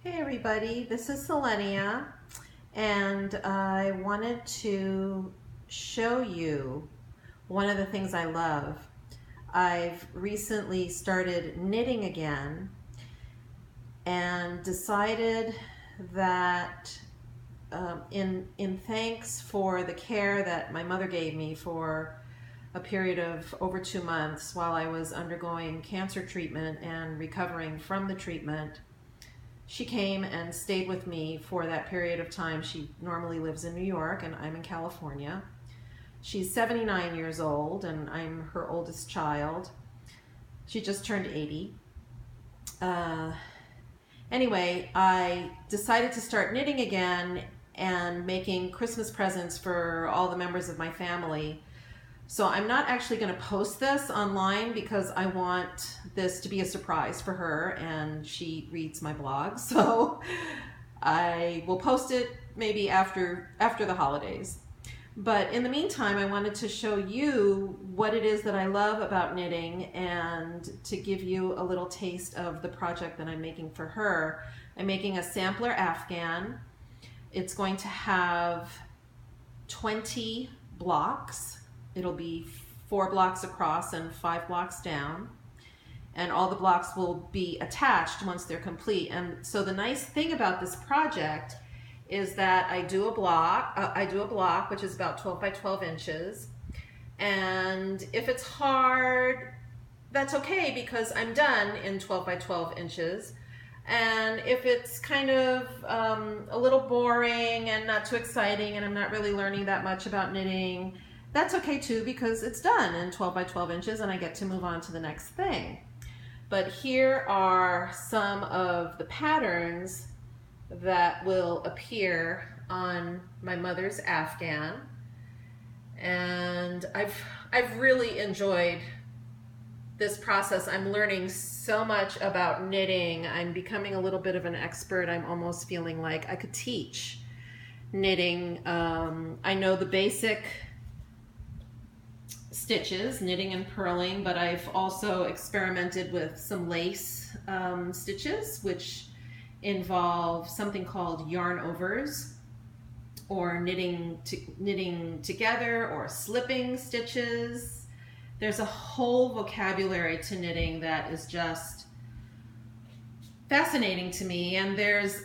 Hey everybody, this is Selenia, and I wanted to show you one of the things I love. I've recently started knitting again and decided that in thanks for the care that my mother gave me for a period of over 2 months while I was undergoing cancer treatment and recovering from the treatment, she came and stayed with me for that period of time. She normally lives in New York and I'm in California. She's 79 years old and I'm her oldest child. She just turned 80. Anyway, I decided to start knitting again and making Christmas presents for all the members of my family. So I'm not actually going to post this online because I want this to be a surprise for her, and she reads my blog. So I will post it maybe after the holidays. But in the meantime, I wanted to show you what it is that I love about knitting and to give you a little taste of the project that I'm making for her. I'm making a sampler Afghan. It's going to have 20 blocks. It'll be 4 blocks across and 5 blocks down. And all the blocks will be attached once they're complete. And so the nice thing about this project is that I do a block which is about 12 by 12 inches. And if it's hard, that's okay because I'm done in 12 by 12 inches. And if it's kind of a little boring and not too exciting and I'm not really learning that much about knitting, that's okay too because it's done in 12 by 12 inches and I get to move on to the next thing. But here are some of the patterns that will appear on my mother's Afghan. And I've really enjoyed this process. I'm learning so much about knitting. I'm becoming a little bit of an expert. I'm almost feeling like I could teach knitting. I know the basic stitches, knitting and purling, but I've also experimented with some lace stitches, which involve something called yarn overs, or knitting together, or slipping stitches. There's a whole vocabulary to knitting that is just fascinating to me, and there's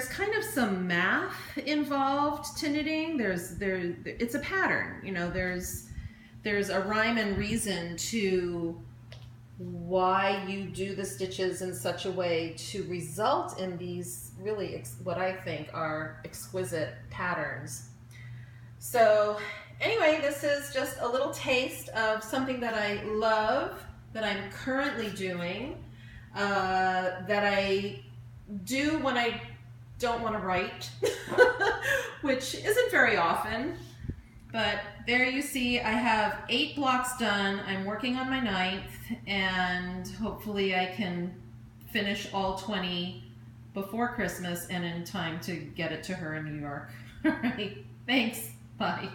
kind of some math involved to knitting. It's a pattern, you know, there's a rhyme and reason to why you do the stitches in such a way to result in these really what I think are exquisite patterns. So anyway, this is just a little taste of something that I love, that I'm currently doing, that I do when I don't want to write, which isn't very often. But there you see, I have 8 blocks done. I'm working on my 9th, and hopefully I can finish all 20 before Christmas and in time to get it to her in New York. All right, thanks, bye.